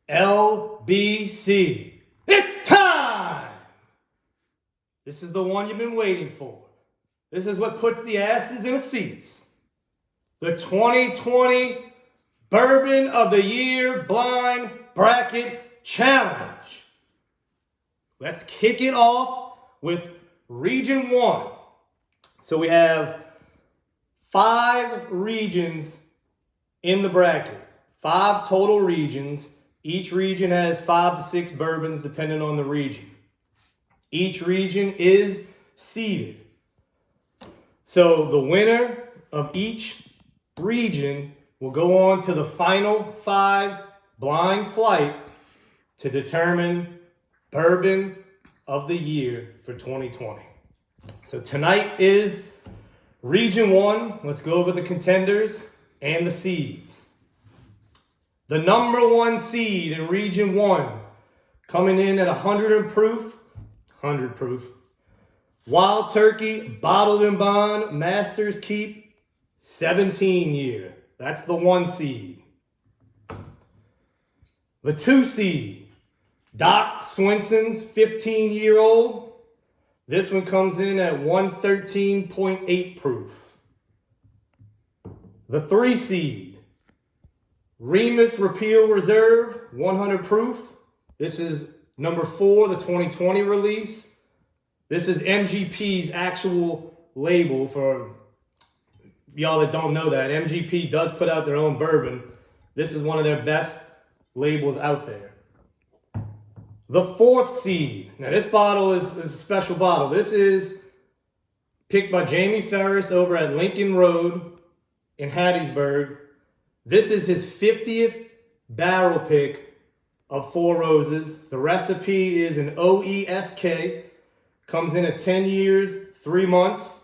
LBC. It's time! This is the one you've been waiting for. This is what puts the asses in the seats. The 2020 Bourbon of the Year Blind Bracket Challenge. Let's kick it off with Region 1. So we have 5 regions in the bracket. 5 total regions. Each region has 5 to 6 bourbons depending on the region. Each region is seeded. So the winner of each region will go on to the final 5 blind flight to determine Bourbon of the Year for 2020. So tonight is Region 1. Let's go over the contenders and the seeds. The number 1 seed in Region 1, coming in at 100 proof, Wild Turkey Bottled in Bond Masters Keep 17 year. That's the 1 seed. The 2 seed, Doc Swenson's 15-year-old. This one comes in at 113.8 proof. The 3 seed, Remus Repeal Reserve 100 proof. This is number 4, the 2020 release. This is MGP's actual label. For y'all that don't know that, MGP does put out their own bourbon. This is one of their best labels out there. The 4th seed. Now this bottle is a special bottle. This is picked by Jamie Ferris over at Lincoln Road in Hattiesburg. This is his 50th barrel pick of 4 Roses. The recipe is an OESK. Comes in at 10 years, 3 months.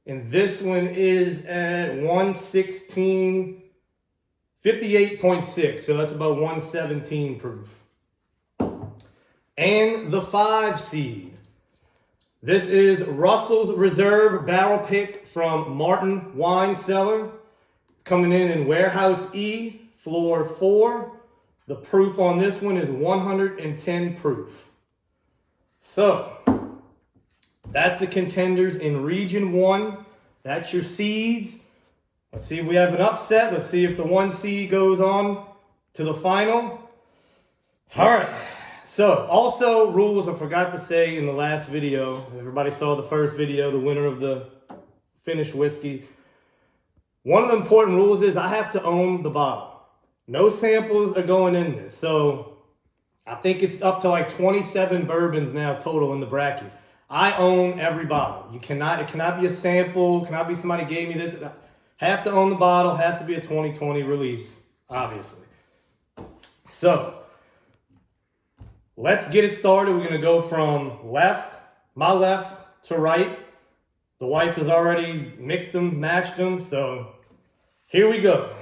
And this one is at 58.6. So that's about 117 proof. And the 5 seed. This is Russell's Reserve barrel pick from Martin Wine Cellar. It's coming in Warehouse E, floor 4. The proof on this one is 110 proof. So, that's the contenders in Region 1. That's your seeds. Let's see if we have an upset. Let's see if the 1 seed goes on to the final. All right. So, also rules I forgot to say in the last video. Everybody saw the first video, the winner of the finished whiskey. One of the important rules is I have to own the bottle. No samples are going in this. So, I think it's up to like 27 bourbons now total in the bracket. I own every bottle. It cannot be a sample, cannot be somebody gave me this. Have to own the bottle, has to be a 2020 release, obviously. So, let's get it started. We're gonna go from my left to right. The wife has already mixed them, matched them, so here we go.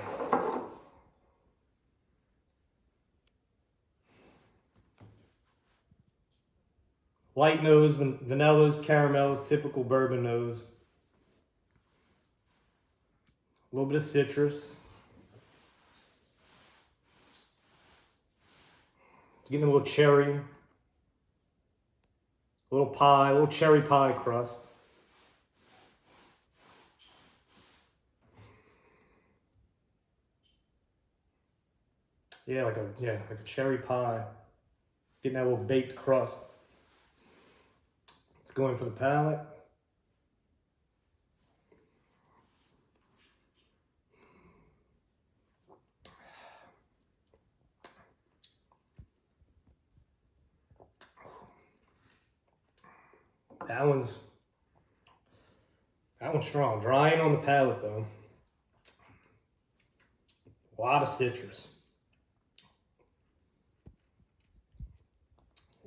Light nose, vanillas, caramels, typical bourbon nose. A little bit of citrus. Getting a little cherry. A little cherry pie crust. Yeah, like a cherry pie. Getting that little baked crust. Going for the palate. That one's strong. Drying on the palate though. A lot of citrus.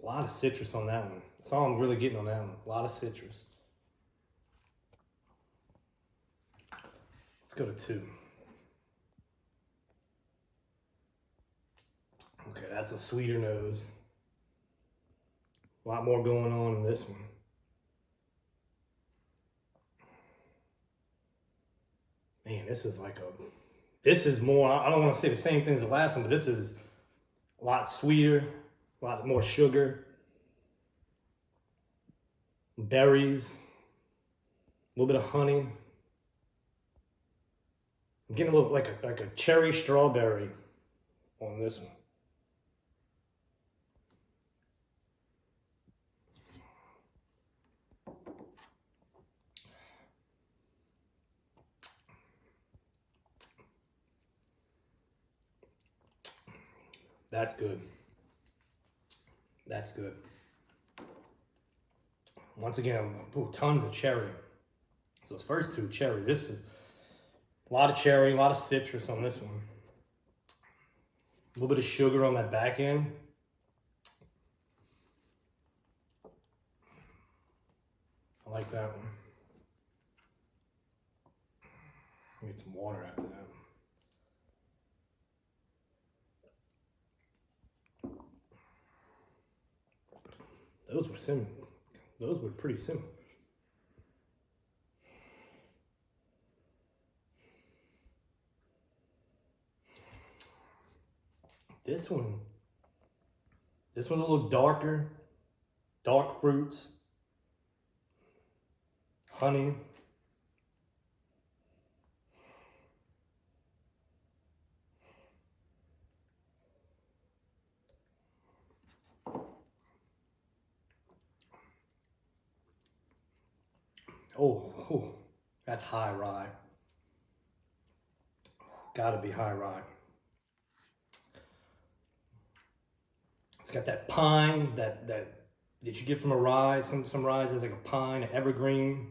A lot of citrus on that one. That's all I'm really getting on that one. A lot of citrus. Let's go to 2. Okay, that's a sweeter nose. A lot more going on in this one. Man, this is more, I don't want to say the same thing as the last one, but this is A lot sweeter, a lot more sugar, berries, a little bit of honey. I'm getting a little like a cherry strawberry on this one. That's good. That's good. Once again, ooh, tons of cherry. So those first two, cherry. This is a lot of cherry, a lot of citrus on this one. A little bit of sugar on that back end. I like that one. Get some water after that. Those were simple. Those were pretty simple. This one's a little darker. Dark fruits, honey. Oh, that's high rye. Gotta be high rye. It's got that pine that you get from a rye. Some ryes is like a pine, an evergreen.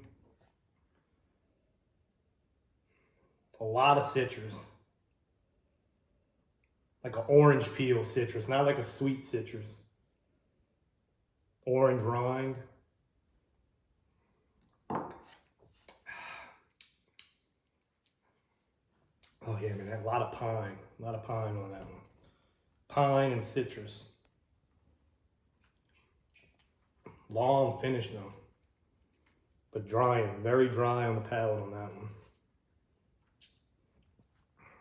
A lot of citrus. Like an orange peel citrus, not like a sweet citrus. Orange rind. Oh yeah, man, a lot of pine on that one. Pine and citrus. Long finish though, but dry, very dry on the palate on that one.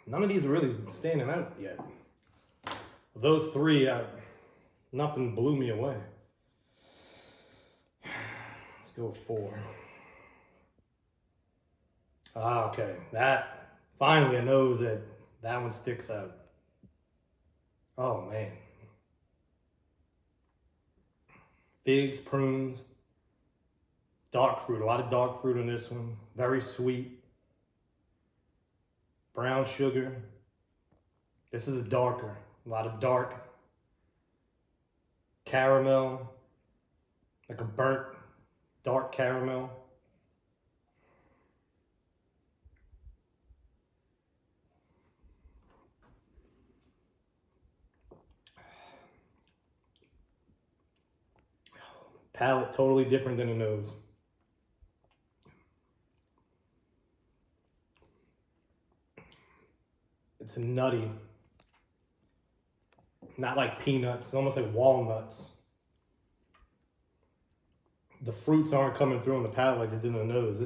None of these are really standing out yet. Of those three, nothing blew me away. Let's go with 4. Ah, okay, that. Finally, a nose that one sticks out. Oh man. Figs, prunes, dark fruit, a lot of dark fruit in this one. Very sweet. Brown sugar. This is darker, a lot of dark. Caramel, like a burnt dark caramel. Palate totally different than a nose. It's nutty. Not like peanuts, it's almost like walnuts. The fruits aren't coming through on the palate like they did in the nose.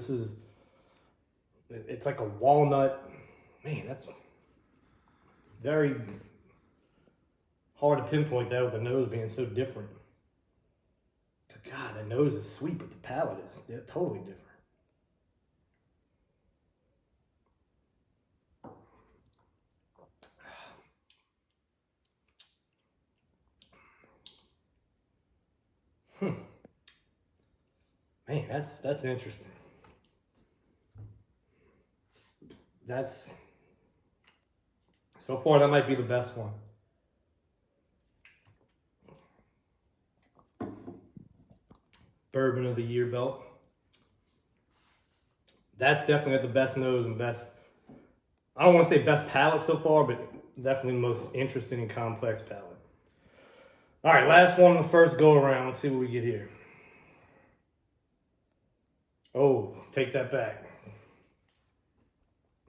It's like a walnut. Man, that's very hard to pinpoint that with the nose being so different. God, the nose is sweet, but the palate is totally different. Man, that's interesting. So far that might be the best one. Bourbon of the Year belt. That's definitely got the best nose and best, I don't want to say best palate so far, but definitely the most interesting and complex palate. All right, last one on the first go around. Let's see what we get here. Oh, take that back.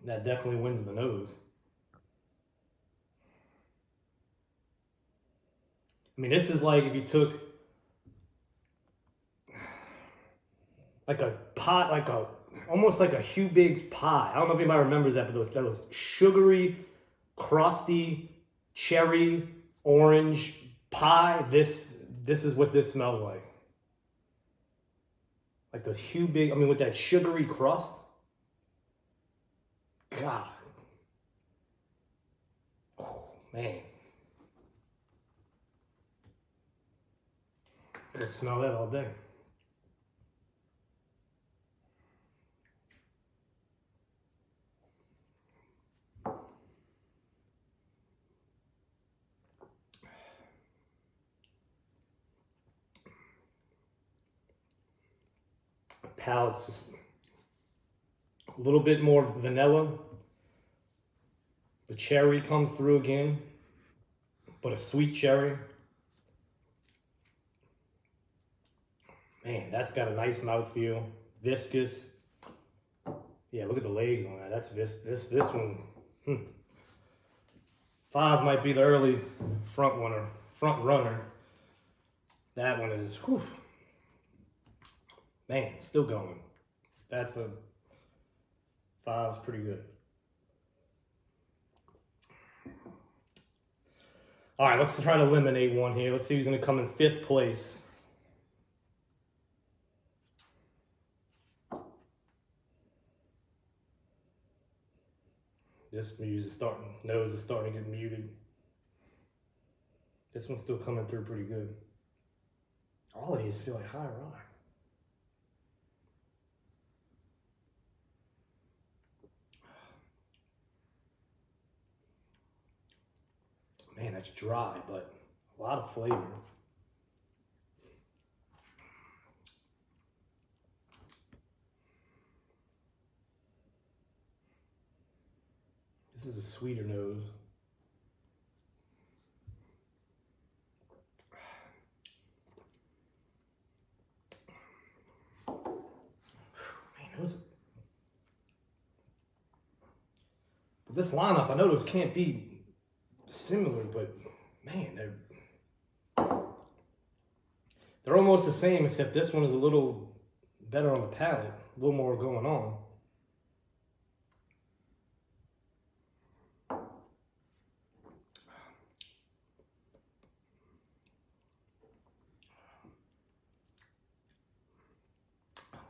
That definitely wins the nose. I mean, this is like if you took like a pot, almost like a Hugh Biggs pie. I don't know if anybody remembers that, but that was sugary, crusty, cherry, orange pie. This is what this smells like. Like those big, I mean, with that sugary crust. God. Oh, man. I could smell that all day. Palate's just a little bit more vanilla. The cherry comes through again, but a sweet cherry. Man, that's got a nice mouthfeel. Viscous. Yeah, look at the legs on that. That's this one. 5 might be the early front runner. That one is, whew. Man, still going. That's a 5's pretty good. All right, let's try to eliminate one here. Let's see who's going to come in 5th place. This nose is starting to get muted. This one's still coming through pretty good. All of these feel like high rye. Man, that's dry, but a lot of flavor. This is a sweeter nose. Man, those. But this lineup, I know those can't be similar, but man, they're almost the same, except this one is a little better on the palate, a little more going on.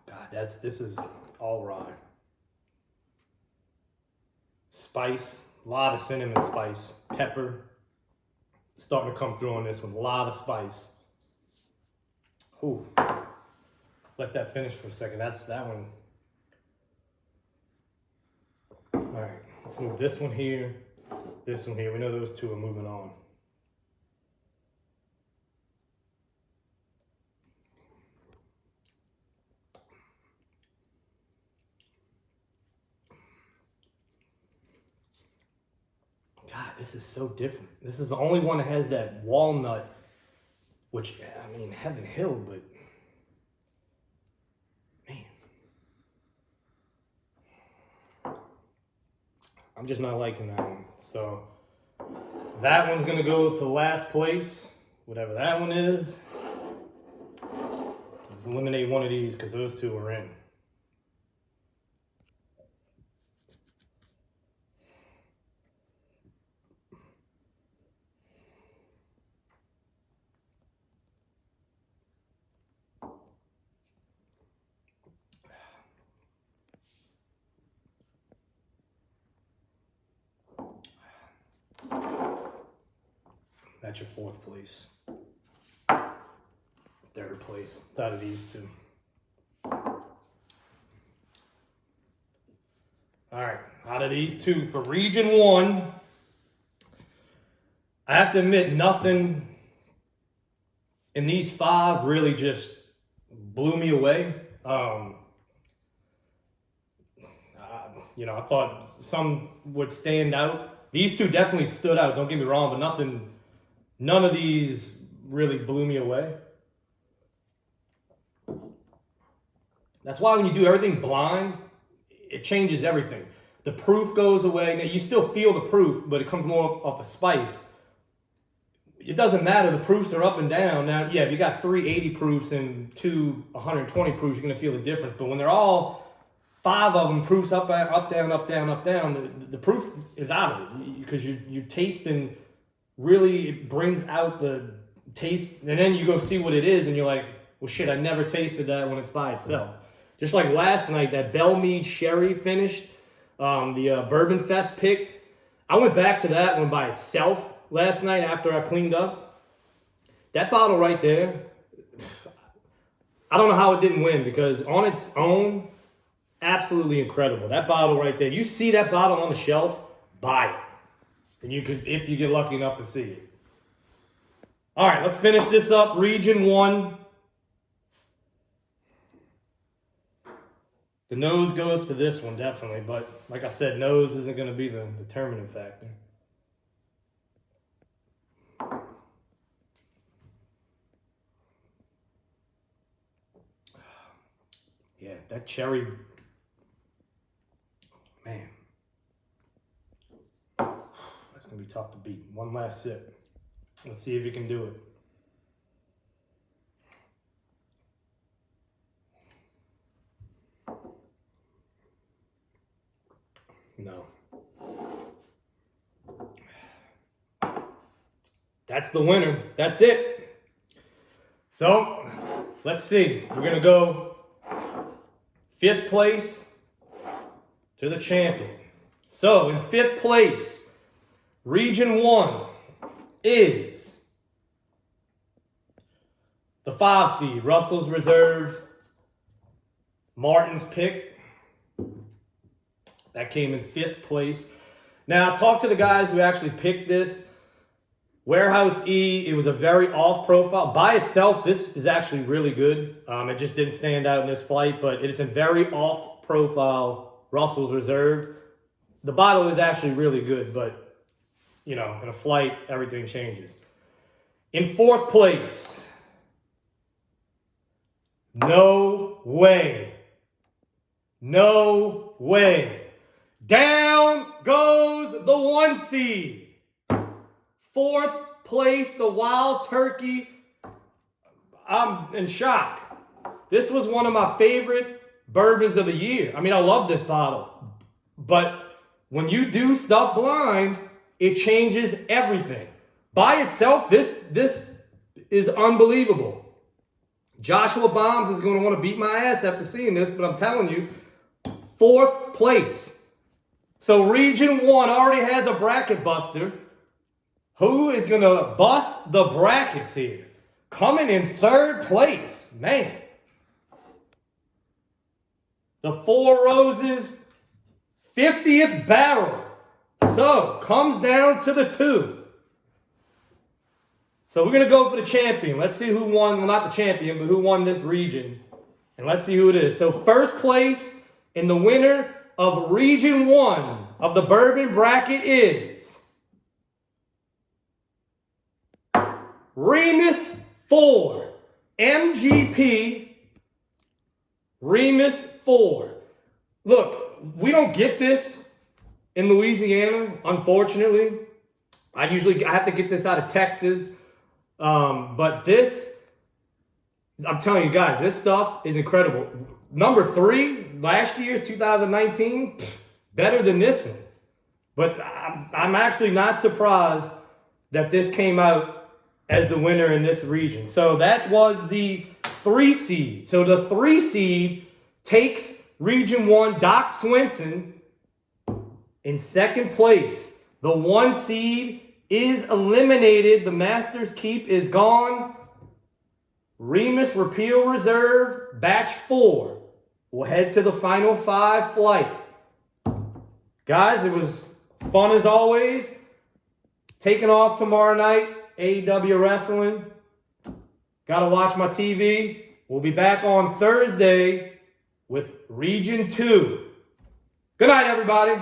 God, this is all rye. Spice. A lot of cinnamon spice, pepper, starting to come through on this one. A lot of spice. Ooh, let that finish for a second. That's that one. All right, let's move this one here, this one here. We know those two are moving on. God, this is so different. This is the only one that has that walnut, which, I mean, Heaven Hill, but man. I'm just not liking that one. So that one's gonna go to last place, whatever that one is. Let's eliminate one of these because those two are in. That's your 4th place. 3rd place out of these two. All right, out of these two for Region 1, I have to admit nothing in these 5 really just blew me away. I thought some would stand out. These two definitely stood out, don't get me wrong, but none of these really blew me away. That's why when you do everything blind, it changes everything. The proof goes away. Now, you still feel the proof, but it comes more off the spice. It doesn't matter. The proofs are up and down. Now, yeah, if you got 3 80 proofs and 2 120 proofs, you're going to feel the difference. But when they're all 5 of them proofs up, down, up, down, up, down, the proof is out of it because you're tasting really, it brings out the taste. And then you go see what it is, and you're like, well, shit, I never tasted that when it's by itself. Just like last night, that Bellmead Sherry finished, the Bourbon Fest pick. I went back to that one by itself last night after I cleaned up. That bottle right there, I don't know how it didn't win, because on its own, absolutely incredible. That bottle right there, you see that bottle on the shelf, buy it. And you could, if you get lucky enough to see it. All right, let's finish this up. Region 1. The nose goes to this one, definitely. But like I said, nose isn't going to be the determining factor. Yeah, that cherry, man. That's going to be tough to beat. One last sip. Let's see if you can do it. No. That's the winner. That's it. So, let's see. We're going to go 5th place to the champion. So, in 5th place, Region 1 is the 5 seed, Russell's Reserve, Martin's pick. That came in 5th place. Now, I talked to the guys who actually picked this. Warehouse E, it was a very off-profile. By itself, this is actually really good. It just didn't stand out in this flight, but it is a very off-profile Russell's Reserve. The bottle is actually really good, but, you know, in a flight, everything changes. In 4th place, no way. No way. Down goes the 1 seed. 4th place, the Wild Turkey. I'm in shock. This was one of my favorite bourbons of the year. I mean, I love this bottle. But when you do stuff blind, it changes everything. By itself, this is unbelievable. Joshua Bombs is going to want to beat my ass after seeing this, but I'm telling you, 4th place. So Region 1 already has a bracket buster. Who is going to bust the brackets here? Coming in 3rd place. Man. The Four Roses 50th barrel. So, comes down to the 2. So we're going to go for the champion. Let's see who won. Well, not the champion, but who won this region. And let's see who it is. So 1st place in the winner of Region 1 of the bourbon bracket is Remus 4. MGP Remus 4. Look, we don't get this in Louisiana, unfortunately. I have to get this out of Texas. But this, I'm telling you guys, this stuff is incredible. Number 3, last year's 2019, better than this one. But I'm actually not surprised that this came out as the winner in this region. So that was the 3 seed. So the 3 seed takes Region 1, Doc Swenson, in 2nd place. The 1 seed is eliminated. The Master's Keep is gone. Remus Repeal Reserve, Batch 4. We'll head to the Final 5 flight. Guys, it was fun as always. Taking off tomorrow night, AEW Wrestling. Gotta watch my TV. We'll be back on Thursday with Region 2. Good night, everybody.